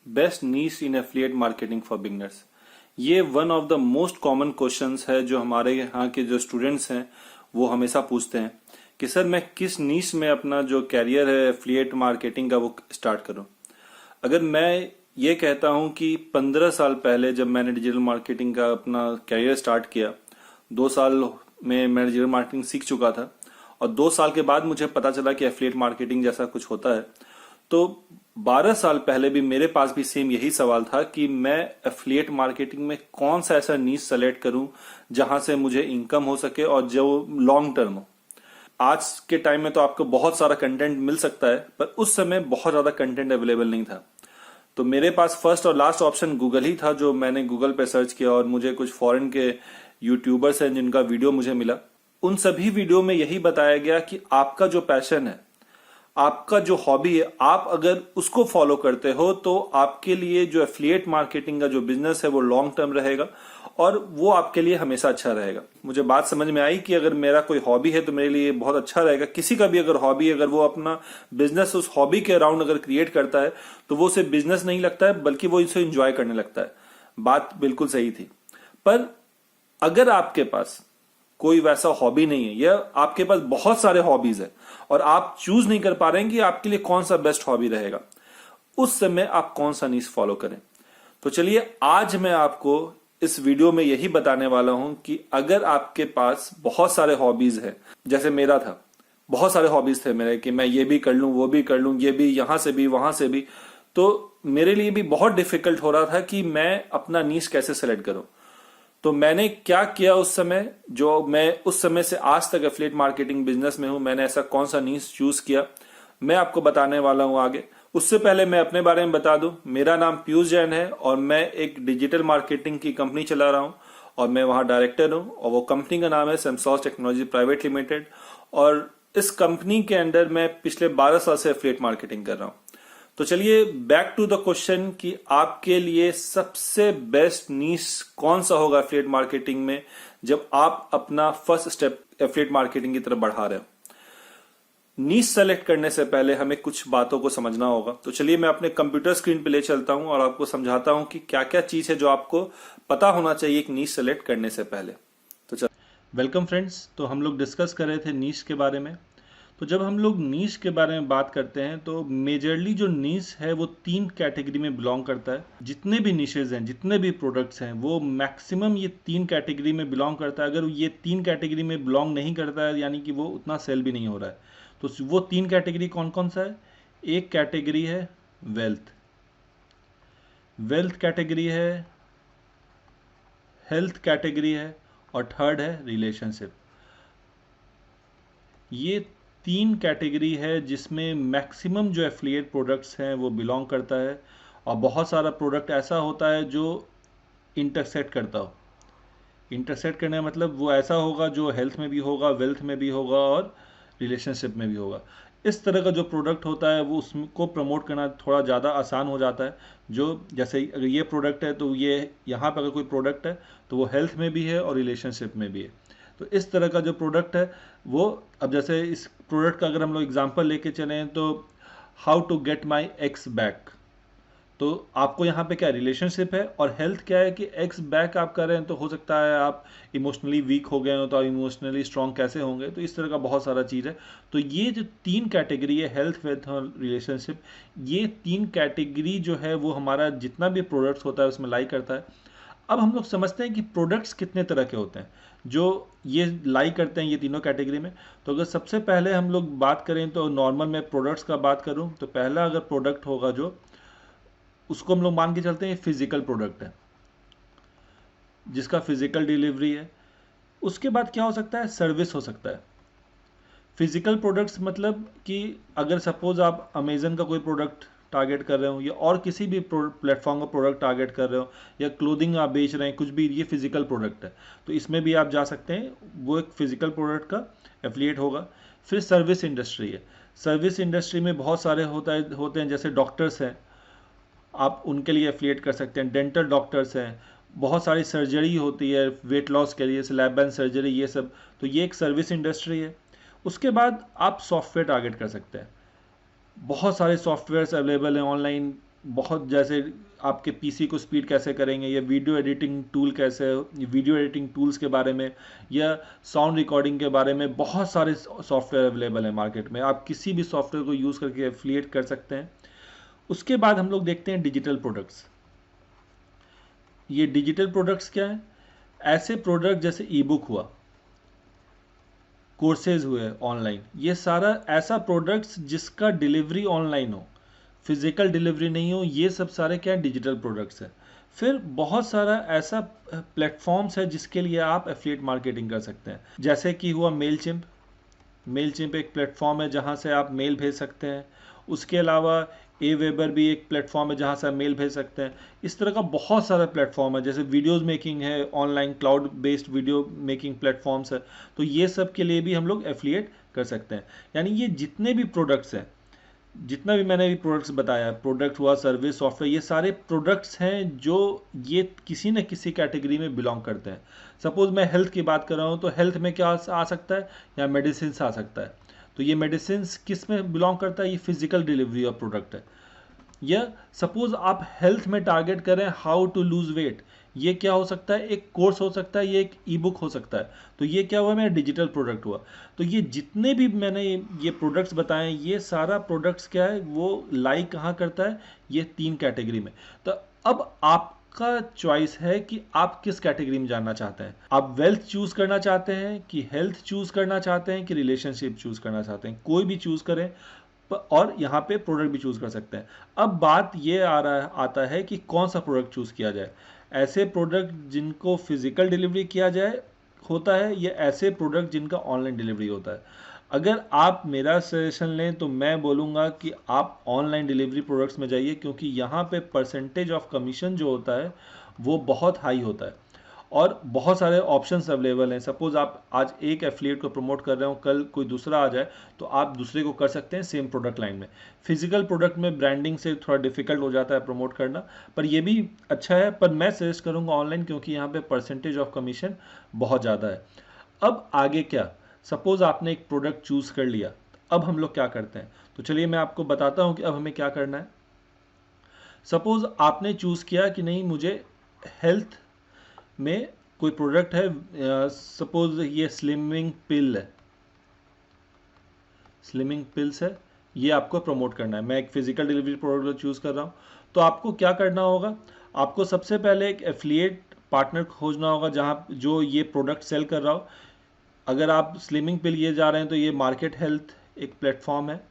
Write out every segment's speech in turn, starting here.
Best niche in affiliate marketing for beginners. ये one of the most common questions है जो हमारे यहाँ के जो स्टूडेंट्स हैं वो हमेशा पूछते हैं कि सर मैं किस नीश में अपना जो कैरियर है एफिलिएट मार्केटिंग का वो स्टार्ट करूं। अगर मैं ये कहता हूं कि 15 साल पहले जब मैंने डिजिटल मार्केटिंग का अपना कैरियर स्टार्ट किया, 2 साल में मैं डिजिटल मार्केटिंग सीख चुका था और 2 साल के बाद मुझे पता चला कि एफिलिएट मार्केटिंग जैसा कुछ होता है। तो 12 साल पहले भी मेरे पास भी सेम यही सवाल था कि मैं एफिलिएट मार्केटिंग में कौन सा ऐसा नीश सेलेक्ट करूं जहां से मुझे इनकम हो सके और जो लॉन्ग टर्म हो। आज के टाइम में तो आपको बहुत सारा कंटेंट मिल सकता है, पर उस समय बहुत ज्यादा कंटेंट अवेलेबल नहीं था। तो मेरे पास फर्स्ट और लास्ट ऑप्शन गूगल ही था, जो मैंने गूगल पे सर्च किया और मुझे कुछ फॉरेन के यूट्यूबर्स हैं जिनका वीडियो मुझे मिला। उन सभी वीडियो में यही बताया गया कि आपका जो पैशन है, आपका जो हॉबी है, आप अगर उसको फॉलो करते हो तो आपके लिए जो एफिलिएट मार्केटिंग का जो बिजनेस है वो लॉन्ग टर्म रहेगा और वो आपके लिए हमेशा अच्छा रहेगा। मुझे बात समझ में आई कि अगर मेरा कोई हॉबी है तो मेरे लिए बहुत अच्छा रहेगा। किसी का भी अगर हॉबी, अगर वो अपना बिजनेस उस हॉबी के अराउंड अगर क्रिएट करता है तो वो उसे बिजनेस नहीं लगता है, बल्कि वो इसे एंजॉय करने लगता है। बात बिल्कुल सही थी। पर अगर आपके पास कोई वैसा हॉबी नहीं है या आपके पास बहुत सारे हॉबीज है और आप चूज नहीं कर पा रहे हैं कि आपके लिए कौन सा बेस्ट हॉबी रहेगा, उस समय आप कौन सा नीश फॉलो करें। तो चलिए आज मैं आपको इस वीडियो में यही बताने वाला हूं कि अगर आपके पास बहुत सारे हॉबीज है, जैसे मेरा था, बहुत सारे हॉबीज थे मेरे कि मैं ये भी कर लूं, वो भी कर लूं, ये भी यहां से भी वहां से भी, तो मेरे लिए भी बहुत डिफिकल्ट हो रहा था कि मैं अपना नीश कैसे सेलेक्ट करूं। तो मैंने क्या किया उस समय, जो मैं उस समय से आज तक एफिलिएट मार्केटिंग बिजनेस में हूं, मैंने ऐसा कौन सा नीश चूज किया, मैं आपको बताने वाला हूं आगे। उससे पहले मैं अपने बारे में बता दूं, मेरा नाम पीयूष जैन है और मैं एक डिजिटल मार्केटिंग की कंपनी चला रहा हूं और मैं वहां डायरेक्टर हूं और वो कंपनी का नाम है सेमसॉस टेक्नोलॉजी प्राइवेट लिमिटेड। और इस कंपनी के अंडर मैं पिछले 12 साल से एफिलिएट मार्केटिंग कर रहा हूं। तो चलिए बैक टू द क्वेश्चन कि आपके लिए सबसे बेस्ट नीश कौन सा होगा एफिलिएट मार्केटिंग में जब आप अपना फर्स्ट स्टेप एफिलिएट मार्केटिंग की तरफ बढ़ा रहे हो। नीश सेलेक्ट करने से पहले हमें कुछ बातों को समझना होगा। तो चलिए मैं अपने कंप्यूटर स्क्रीन पे ले चलता हूं और आपको समझाता हूं कि क्या क्या चीज है जो आपको पता होना चाहिए एक नीश सेलेक्ट करने से पहले। तो चल वेलकम फ्रेंड्स। तो हम लोग डिस्कस कर रहे थे नीश के बारे में। तो जब हम लोग नीश के बारे में बात करते हैं तो मेजरली जो नीश है वो 3 कैटेगरी में बिलोंग करता है। जितने भी निशेज हैं, जितने भी प्रोडक्ट्स हैं, वो मैक्सिमम ये 3 कैटेगरी में बिलोंग करता है। अगर ये 3 कैटेगरी में बिलोंग नहीं करता है यानी कि वो उतना सेल भी नहीं हो रहा है। तो वो 3 कैटेगरी कौन कौन सा है? एक कैटेगरी है वेल्थ, वेल्थ कैटेगरी है, हेल्थ कैटेगरी है और थर्ड है रिलेशनशिप। ये 3 कैटेगरी है जिसमें मैक्सिमम जो एफिलिएट प्रोडक्ट्स हैं वो बिलोंग करता है। और बहुत सारा प्रोडक्ट ऐसा होता है जो इंटरसेक्ट करता हो। इंटरसेक्ट करने का मतलब वो ऐसा होगा जो हेल्थ में भी होगा, वेल्थ में भी होगा और रिलेशनशिप में भी होगा। इस तरह का जो प्रोडक्ट होता है वो उसको प्रमोट करना थोड़ा ज़्यादा आसान हो जाता है। जो जैसे अगर ये प्रोडक्ट है तो ये यहाँ पर अगर कोई प्रोडक्ट है तो वो हेल्थ में भी है और रिलेशनशिप में भी है। तो इस तरह का जो प्रोडक्ट है वो, अब जैसे इस प्रोडक्ट का अगर हम लोग एग्जांपल लेके चलें तो how to get my ex back, तो आपको यहाँ पे क्या रिलेशनशिप है और हेल्थ क्या है कि एक्स बैक आप कर रहे हैं तो हो सकता है आप इमोशनली वीक हो गए हो तो आप इमोशनली स्ट्रांग कैसे होंगे। तो इस तरह का बहुत सारा चीज़ है। तो ये जो 3 कैटेगरी है, हेल्थ, वेल्थ और रिलेशनशिप, ये 3 कैटेगरी जो है वो हमारा जितना भी प्रोडक्ट्स होता है उसमें लाई करता है। अब हम लोग समझते हैं कि प्रोडक्ट्स कितने तरह के होते हैं जो ये लाई करते हैं ये तीनों कैटेगरी में। तो अगर सबसे पहले हम लोग बात करें तो नॉर्मल मैं प्रोडक्ट्स का बात करूं तो पहला अगर प्रोडक्ट होगा जो, उसको हम लोग मान के चलते हैं फिजिकल प्रोडक्ट है, जिसका फिजिकल डिलीवरी है। उसके बाद क्या हो सकता है? सर्विस हो सकता है। फिजिकल प्रोडक्ट्स मतलब कि अगर सपोज आप अमेजन का कोई प्रोडक्ट टारगेट कर रहे हो या और किसी भी प्लेटफॉर्म का प्रोडक्ट टारगेट कर रहे हो या क्लोथिंग आप बेच रहे हैं, कुछ भी, ये फिजिकल प्रोडक्ट है तो इसमें भी आप जा सकते हैं। वो एक फिजिकल प्रोडक्ट का एफिलिएट होगा। फिर सर्विस इंडस्ट्री है। सर्विस इंडस्ट्री में बहुत सारे होते हैं जैसे डॉक्टर्स हैं, आप उनके लिए एफिलिएट कर सकते हैं। डेंटल डॉक्टर्स हैं, बहुत सारी सर्जरी होती है वेट लॉस के लिए, लैब बैंड सर्जरी, ये सब, तो ये एक सर्विस इंडस्ट्री है। उसके बाद आप सॉफ्टवेयर टारगेट कर सकते हैं। बहुत सारे सॉफ्टवेयर्स अवेलेबल हैं ऑनलाइन, बहुत, जैसे आपके पीसी को स्पीड कैसे करेंगे, या वीडियो एडिटिंग टूल कैसे, वीडियो एडिटिंग टूल्स के बारे में, या साउंड रिकॉर्डिंग के बारे में बहुत सारे सॉफ्टवेयर अवेलेबल हैं मार्केट में। आप किसी भी सॉफ्टवेयर को यूज़ करके एफिलिएट कर सकते हैं। उसके बाद हम लोग देखते हैं डिजिटल प्रोडक्ट्स। ये डिजिटल प्रोडक्ट्स क्या है? ऐसे प्रोडक्ट जैसे ई बुक हुआ, कोर्सेज हुए ऑनलाइन, ये सारा ऐसा प्रोडक्ट्स जिसका डिलीवरी ऑनलाइन हो, फिजिकल डिलीवरी नहीं हो, ये सब सारे क्या डिजिटल प्रोडक्ट्स हैं। फिर बहुत सारा ऐसा प्लेटफॉर्म्स है जिसके लिए आप एफिलिएट मार्केटिंग कर सकते हैं, जैसे कि हुआ मेलचिम्प। मेलचिम्प एक प्लेटफॉर्म है जहां से आप मेल भेज सकते हैं। उसके अलावा ए वेबर भी एक प्लेटफॉर्म है जहां से आप मेल भेज सकते हैं। इस तरह का बहुत सारा प्लेटफॉर्म है, जैसे वीडियोस मेकिंग है, online cloud based video making platforms है। तो ये सब के लिए भी हम लोग एफिलिएट कर सकते हैं। यानी ये जितने भी प्रोडक्ट्स हैं, जितना भी मैंने भी प्रोडक्ट्स बताया, प्रोडक्ट हुआ, सर्विस, सॉफ्टवेयर, ये सारे प्रोडक्ट्स हैं जो ये किसी न किसी कैटेगरी में बिलोंग करते हैं। सपोज मैं हेल्थ की बात कर रहा हूँ, तो हेल्थ में क्या आ सकता है? या मेडिसिन आ सकता है। तो ये मेडिसिन किस में बिलोंग करता है? ये फिजिकल डिलीवरी ऑफ प्रोडक्ट है। या सपोज आप हेल्थ में टारगेट करें हाउ टू लूज वेट, ये क्या हो सकता है? एक कोर्स हो सकता है, ये एक ई बुक हो सकता है। तो ये क्या हुआ? मेरा डिजिटल प्रोडक्ट हुआ। तो ये जितने भी मैंने ये प्रोडक्ट्स बताए, ये सारा प्रोडक्ट्स क्या है, वो लाई कहाँ करता है? ये 3 कैटेगरी में। तो अब आपका चॉइस है कि आप किस कैटेगरी में जानना चाहते हैं। आप वेल्थ चूज करना चाहते हैं, कि हेल्थ चूज करना चाहते हैं, कि रिलेशनशिप चूज करना चाहते हैं। कोई भी चूज करें, और यहाँ पे प्रोडक्ट भी चूज कर सकते हैं। अब बात ये आता है कि कौन सा प्रोडक्ट चूज किया जाए। ऐसे प्रोडक्ट जिनको फिजिकल डिलीवरी किया जाए होता है, या ऐसे प्रोडक्ट जिनका ऑनलाइन डिलीवरी होता है। अगर आप मेरा सजेशन लें तो मैं बोलूँगा कि आप ऑनलाइन डिलीवरी प्रोडक्ट्स में जाइए, क्योंकि यहाँ पे परसेंटेज ऑफ कमीशन जो होता है वो बहुत हाई होता है, और बहुत सारे ऑप्शंस अवेलेबल हैं। सपोज आप आज एक एफिलिएट को प्रमोट कर रहे हो, कल कोई दूसरा आ जाए तो आप दूसरे को कर सकते हैं सेम प्रोडक्ट लाइन में। फिजिकल प्रोडक्ट में ब्रांडिंग से थोड़ा डिफिकल्ट हो जाता है प्रमोट करना, पर ये भी अच्छा है। पर मैं सजेस्ट करूँगा ऑनलाइन, क्योंकि यहाँ पे परसेंटेज ऑफ कमीशन बहुत ज़्यादा है। अब आगे क्या? सपोज आपने एक प्रोडक्ट चूज़ कर लिया, अब हम लोग क्या करते हैं? तो चलिए मैं आपको बताता हूँ कि अब हमें क्या करना है। सपोज आपने चूज़ किया कि नहीं, मुझे हेल्थ में कोई प्रोडक्ट है, सपोज ये स्लिमिंग पिल है, स्लिमिंग पिल्स है, ये आपको प्रमोट करना है। मैं एक फिजिकल डिलीवरी प्रोडक्ट चूज़ कर रहा हूँ। तो आपको क्या करना होगा? आपको सबसे पहले एक एफिलिएट पार्टनर खोजना होगा जहाँ जो ये प्रोडक्ट सेल कर रहा हो। अगर आप स्लिमिंग पिल ये जा रहे हैं तो ये मार्केट हेल्थ एक प्लेटफॉर्म है,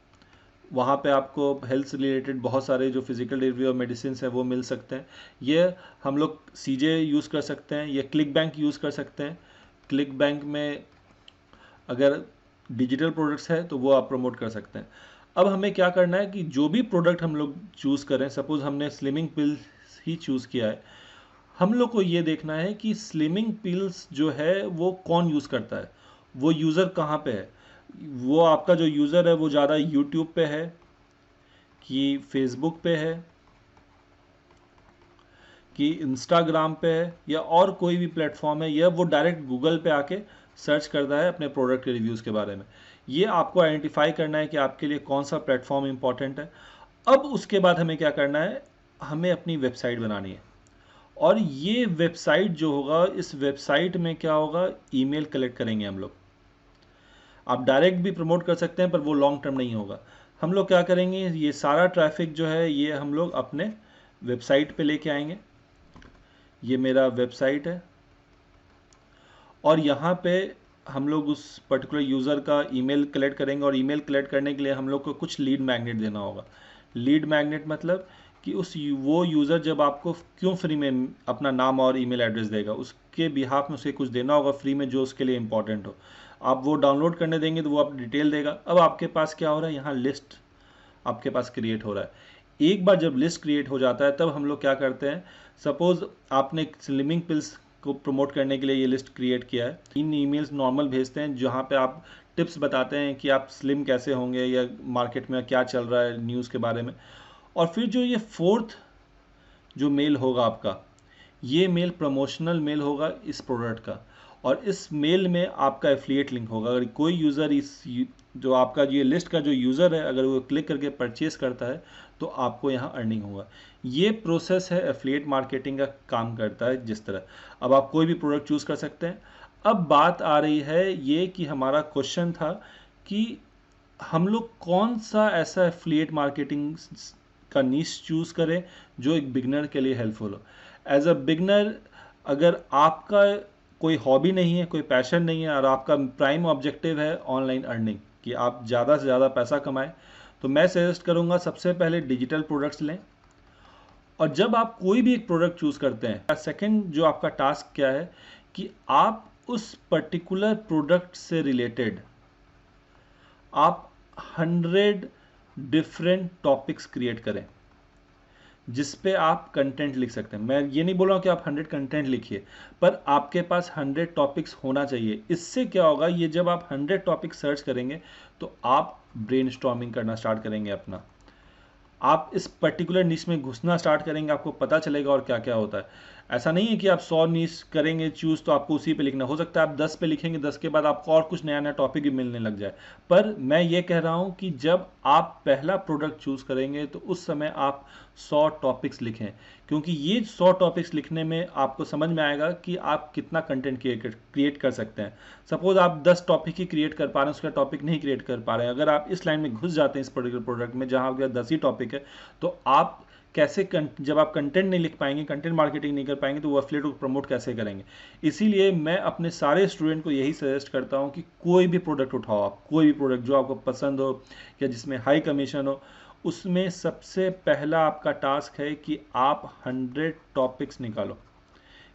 वहाँ पे आपको हेल्थ से रिलेटेड बहुत सारे जो फिजिकल डिलीवरी और मेडिसिन है वो मिल सकते हैं। ये हम लोग सीजे यूज़ कर सकते हैं, या क्लिक बैंक यूज़ कर सकते हैं। क्लिक बैंक में अगर डिजिटल प्रोडक्ट्स है तो वो आप प्रमोट कर सकते हैं। अब हमें क्या करना है कि जो भी प्रोडक्ट हम लोग चूज़ करें, सपोज हमने स्लिमिंग पिल्स ही चूज़ किया है, हम लोग को ये देखना है कि स्लिमिंग पिल्स जो है वो कौन यूज़ करता है, वो यूज़र कहाँ पे है। वो आपका जो यूज़र है वो ज़्यादा यूट्यूब पे है, कि फेसबुक पे है, कि इंस्टाग्राम पे है, या और कोई भी प्लेटफॉर्म है, या वो डायरेक्ट गूगल पे आके सर्च करता है अपने प्रोडक्ट के रिव्यूज़ के बारे में। ये आपको आइडेंटिफाई करना है कि आपके लिए कौन सा प्लेटफॉर्म इंपॉर्टेंट है। अब उसके बाद हमें क्या करना है? हमें अपनी वेबसाइट बनानी है, और ये वेबसाइट जो होगा, इस वेबसाइट में क्या होगा? ईमेल कलेक्ट करेंगे हम लोग। आप डायरेक्ट भी प्रमोट कर सकते हैं, पर वो लॉन्ग टर्म नहीं होगा। हम लोग क्या करेंगे? ये सारा ट्रैफिक जो है ये हम लोग अपने वेबसाइट पे लेके आएंगे। ये मेरा वेबसाइट है, और यहाँ पे हम लोग उस पर्टिकुलर यूज़र का ईमेल कलेक्ट करेंगे, और ईमेल कलेक्ट करने के लिए हम लोग को कुछ लीड मैग्नेट देना होगा। लीड मैग्नेट मतलब कि वो यूज़र जब आपको क्यों फ्री में अपना नाम और ईमेल एड्रेस देगा, उसके बिहाफ में उसे कुछ देना होगा फ्री में जो उसके लिए इंपॉर्टेंट हो। आप वो डाउनलोड करने देंगे तो वो आप डिटेल देगा। अब आपके पास क्या हो रहा है? यहाँ लिस्ट आपके पास क्रिएट हो रहा है। एक बार जब लिस्ट क्रिएट हो जाता है तब हम लोग क्या करते हैं? सपोज आपने स्लिमिंग पिल्स को प्रमोट करने के लिए ये लिस्ट क्रिएट किया है, 3 ईमेल्स नॉर्मल भेजते हैं जहाँ पे आप टिप्स बताते हैं कि आप स्लिम कैसे होंगे, या मार्केट में क्या चल रहा है न्यूज़ के बारे में। और फिर जो ये 4th जो मेल होगा आपका, ये मेल प्रमोशनल मेल होगा इस प्रोडक्ट का, और इस मेल में आपका एफिलिएट लिंक होगा। अगर कोई यूज़र इस जो आपका ये लिस्ट का जो यूज़र है अगर वो क्लिक करके परचेस करता है तो आपको यहाँ अर्निंग होगा। ये प्रोसेस है एफिलिएट मार्केटिंग का काम करता है जिस तरह। अब आप कोई भी प्रोडक्ट चूज़ कर सकते हैं। अब बात आ रही है ये कि हमारा क्वेश्चन था कि हम लोग कौन सा ऐसा एफिलिएट मार्केटिंग का नीश चूज़ करें जो एक बिगनर के लिए हेल्पफुल हो। एज अ बिगनर अगर आपका कोई हॉबी नहीं है, कोई पैशन नहीं है और आपका प्राइम ऑब्जेक्टिव है ऑनलाइन अर्निंग कि आप ज़्यादा से ज़्यादा पैसा कमाएं, तो मैं सजेस्ट करूंगा सबसे पहले डिजिटल प्रोडक्ट्स लें। और जब आप कोई भी एक प्रोडक्ट चूज़ करते हैं, सेकंड जो आपका टास्क क्या है कि आप उस पर्टिकुलर प्रोडक्ट से रिलेटेड आप 100 डिफरेंट टॉपिक्स क्रिएट करें जिस पे आप कंटेंट लिख सकते हैं। मैं ये नहीं बोल रहा हूँ कि आप 100 कंटेंट लिखिए, पर आपके पास 100 टॉपिक्स होना चाहिए। इससे क्या होगा, ये जब आप 100 टॉपिक सर्च करेंगे तो आप ब्रेनस्टॉर्मिंग करना स्टार्ट करेंगे अपना। आप इस पर्टिकुलर निश में घुसना स्टार्ट करेंगे, आपको पता चलेगा और क्या क्या होता है। ऐसा नहीं है कि आप 100 निश करेंगे चूज तो आपको उसी पे लिखना। हो सकता है आप 10 पे लिखेंगे, 10 के बाद आपको और कुछ नया नया टॉपिक भी मिलने लग जाए। पर मैं ये कह रहा हूँ कि जब आप पहला प्रोडक्ट चूज करेंगे तो उस समय आप 100 टॉपिक्स लिखें, क्योंकि ये 100 टॉपिक्स लिखने में आपको समझ में आएगा कि आप कितना कंटेंट क्रिएट कर सकते हैं। सपोज आप 10 टॉपिक ही क्रिएट कर पा रहे हैं, उसका टॉपिक नहीं क्रिएट कर पा रहे हैं। अगर आप इस लाइन में घुस जाते हैं इस पर्टिकुलर प्रोडक्ट में जहां आपके 10 ही टॉपिक है, तो आप कैसे जब आप कंटेंट नहीं लिख पाएंगे, कंटेंट मार्केटिंग नहीं कर पाएंगे, तो वो एफिलिएट को प्रमोट कैसे करेंगे। इसीलिए मैं अपने सारे स्टूडेंट को यही सजेस्ट करता हूं कि कोई भी प्रोडक्ट उठाओ, आप कोई भी प्रोडक्ट जो आपको पसंद हो या जिसमें हाई कमीशन हो, उसमें सबसे पहला आपका टास्क है कि आप 100 टॉपिक्स निकालो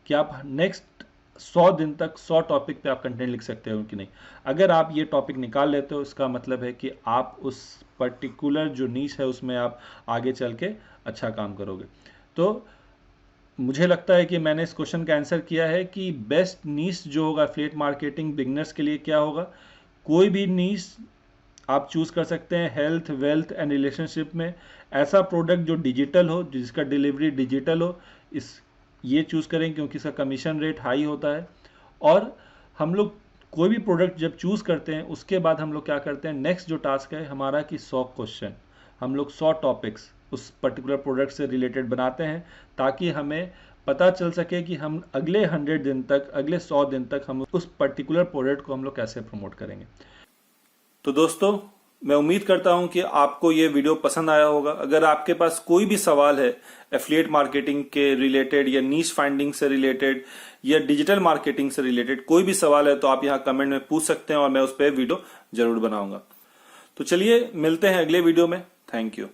कि आप नेक्स्ट 100 दिन तक 100 टॉपिक पे आप कंटेंट लिख सकते हो कि नहीं। अगर आप ये टॉपिक निकाल लेते हो, इसका मतलब है कि आप उस पर्टिकुलर जो नीश है उसमें आप आगे चल के अच्छा काम करोगे। तो मुझे लगता है कि मैंने इस क्वेश्चन का आंसर किया है कि बेस्ट नीश जो होगा एफिलिएट मार्केटिंग बिगनर्स के लिए क्या होगा। कोई भी नीश आप चूज कर सकते हैं हेल्थ, वेल्थ एंड रिलेशनशिप में। ऐसा प्रोडक्ट जो डिजिटल हो, जिसका डिलीवरी डिजिटल हो, इस ये चूज करें क्योंकि इसका कमीशन रेट हाई होता है। और हम लोग कोई भी प्रोडक्ट जब चूज करते हैं उसके बाद हम लोग क्या करते हैं, नेक्स्ट जो टास्क है हमारा कि 100 क्वेश्चन, हम लोग 100 टॉपिक्स उस पर्टिकुलर प्रोडक्ट से रिलेटेड बनाते हैं, ताकि हमें पता चल सके कि हम अगले 100 दिन तक, अगले 100 दिन तक हम उस पर्टिकुलर प्रोडक्ट को हम लोग कैसे प्रमोट करेंगे। तो दोस्तों, मैं उम्मीद करता हूं कि आपको ये वीडियो पसंद आया होगा। अगर आपके पास कोई भी सवाल है एफिलिएट मार्केटिंग के रिलेटेड या नीश फाइंडिंग से रिलेटेड या डिजिटल मार्केटिंग से रिलेटेड कोई भी सवाल है तो आप यहाँ कमेंट में पूछ सकते हैं और मैं उस पर वीडियो जरूर बनाऊंगा। तो चलिए मिलते हैं अगले वीडियो में। Thank you.